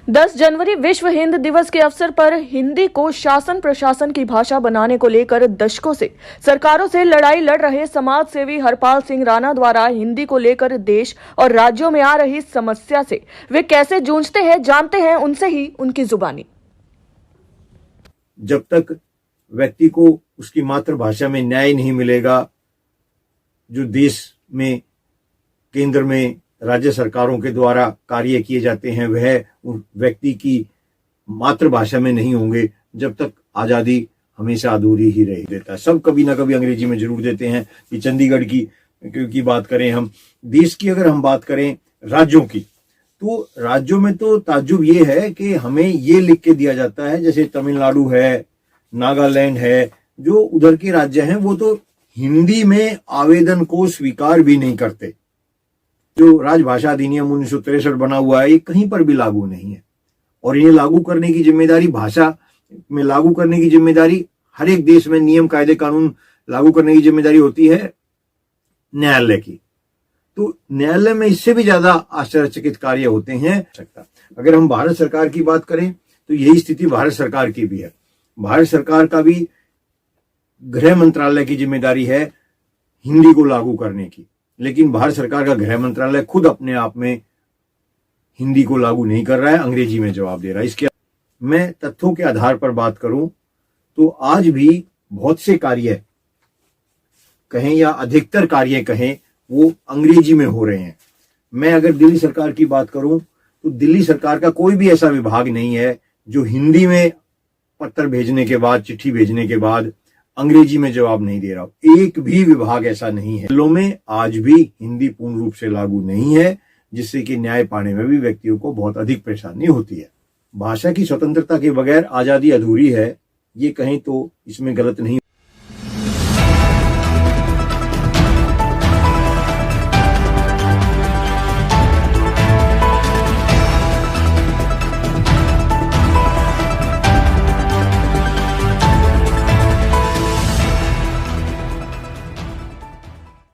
10 जनवरी विश्व हिंद दिवस के अवसर पर हिंदी को शासन प्रशासन की भाषा बनाने को लेकर दशकों से सरकारों से लड़ाई लड़ रहे समाज सेवी हरपाल सिंह राणा द्वारा हिंदी को लेकर देश और राज्यों में आ रही समस्या से वे कैसे जूझते हैं, जानते हैं उनसे ही उनकी जुबानी। जब तक व्यक्ति को उसकी मातृभाषा में न्याय नहीं मिलेगा, जो देश में केंद्र में राज्य सरकारों के द्वारा कार्य किए जाते हैं वह उस व्यक्ति की मातृभाषा में नहीं होंगे, जब तक आजादी हमेशा अधूरी ही रह देता है। सब कभी ना कभी अंग्रेजी में जरूर देते हैं कि चंडीगढ़ की बात करें, हम देश की अगर हम बात करें राज्यों की, तो राज्यों में तो ताज्जुब ये है कि हमें ये लिख के दिया जाता है, जैसे तमिलनाडु है, नागालैंड है, जो उधर के राज्य हैं वो तो हिंदी में आवेदन को स्वीकार भी नहीं करते। जो राजभाषा अधिनियम 1963 बना हुआ है ये कहीं पर भी लागू नहीं है, और ये लागू करने की जिम्मेदारी, भाषा में लागू करने की जिम्मेदारी हर एक देश में नियम कायदे कानून लागू करने की जिम्मेदारी होती है न्यायालय की। तो न्यायालय में इससे भी ज्यादा आश्चर्यचकित कार्य होते हैं। अगर हम भारत सरकार की बात करें तो यही स्थिति भारत सरकार की भी है। भारत सरकार का भी गृह मंत्रालय की जिम्मेदारी है हिंदी को लागू करने की, लेकिन भारत सरकार का गृह मंत्रालय खुद अपने आप में हिंदी को लागू नहीं कर रहा है, अंग्रेजी में जवाब दे रहा है। इसके मैं तथ्यों के आधार पर बात करूं तो आज भी बहुत से कार्य कहें या अधिकतर कार्य कहें वो अंग्रेजी में हो रहे हैं। मैं अगर दिल्ली सरकार की बात करूं तो दिल्ली सरकार का कोई भी ऐसा विभाग नहीं है जो हिंदी में पत्र भेजने के बाद, चिट्ठी भेजने के बाद अंग्रेजी में जवाब नहीं दे रहा। एक भी विभाग ऐसा नहीं है। जिलों में आज भी हिंदी पूर्ण रूप से लागू नहीं है, जिससे कि न्याय पाने में भी व्यक्तियों को बहुत अधिक परेशानी होती है। भाषा की स्वतंत्रता के बगैर आजादी अधूरी है, ये कहें तो इसमें गलत नहीं